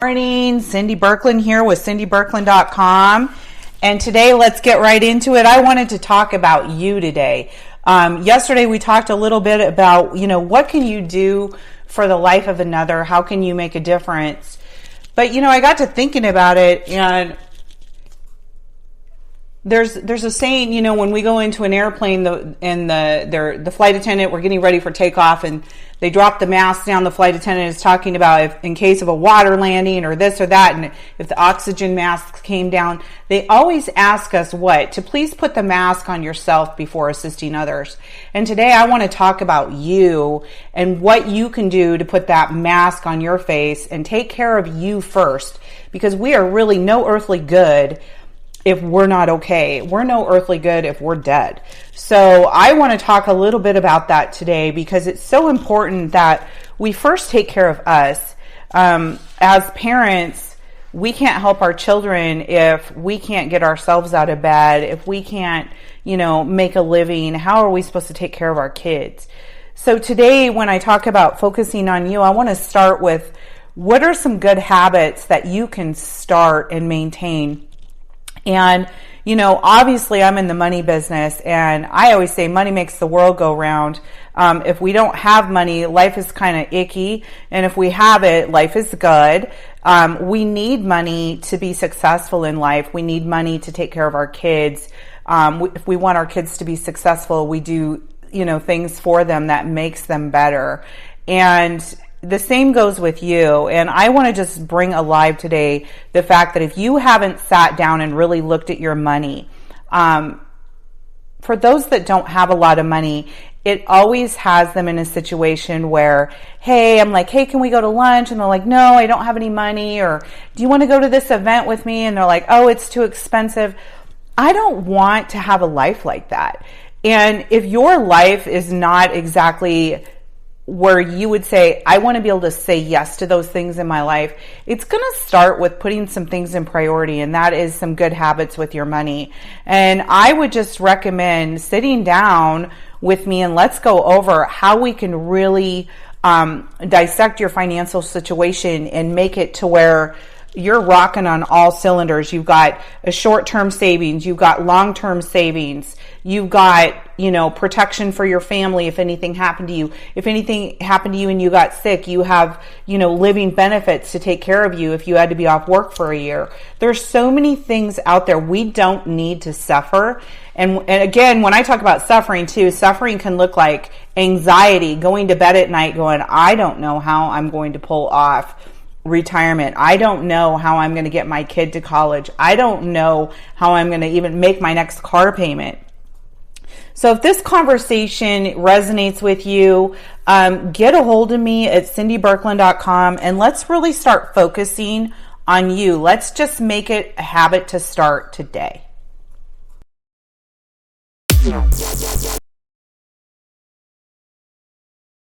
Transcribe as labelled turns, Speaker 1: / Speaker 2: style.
Speaker 1: Morning, Cindy Birkeland here with cindybirkeland.com, and today let's get right into it. I wanted to talk about you today. Yesterday we talked a little bit about, what can you do for the life of another? How can you make a difference? But, I got to thinking about it, and there's a saying, when we go into an airplane and the flight attendant, we're getting ready for takeoff, and they drop the mask down. The flight attendant is talking about if in case of a water landing or this or that, and if the oxygen mask came down, they always ask us to please put the mask on yourself before assisting others. And today I want to talk about you and what you can do to put that mask on your face and take care of you first, because we are really no earthly good if we're not okay. We're no earthly good if we're dead. So I want to talk a little bit about that today, because it's so important that we first take care of us. As parents, we can't help our children if we can't get ourselves out of bed, if we can't, make a living. How are we supposed to take care of our kids? So today, when I talk about focusing on you, I want to start with what are some good habits that you can start and maintain. And, obviously I'm in the money business, and I always say money makes the world go round. If we don't have money, life is kind of icky. And if we have it, life is good. We need money to be successful in life. We need money to take care of our kids. If we want our kids to be successful, we do, things for them that makes them better. And the same goes with you. And I want to just bring alive today the fact that if you haven't sat down and really looked at your money, for those that don't have a lot of money, it always has them in a situation where, I'm like, hey, can we go to lunch? And they're like, no, I don't have any money. Or do you want to go to this event with me? And they're like, oh, it's too expensive. I don't want to have a life like that. And if your life is not exactly where you would say, I want to be able to say yes to those things in my life, it's going to start with putting some things in priority, and that is some good habits with your money. And I would just recommend sitting down with me and let's go over how we can really dissect your financial situation and make it to where you're rocking on all cylinders. You've got a short-term savings, you've got long-term savings, you've got, protection for your family if anything happened to you. If anything happened to you and you got sick, you have, living benefits to take care of you if you had to be off work for a year. There's so many things out there. We don't need to suffer. And again, when I talk about suffering too, suffering can look like anxiety, going to bed at night going, I don't know how I'm going to pull off retirement. I don't know how I'm going to get my kid to college. I don't know how I'm going to even make my next car payment. So if this conversation resonates with you, get a hold of me at cindybirkeland.com, and let's really start focusing on you. Let's just make it a habit to start today.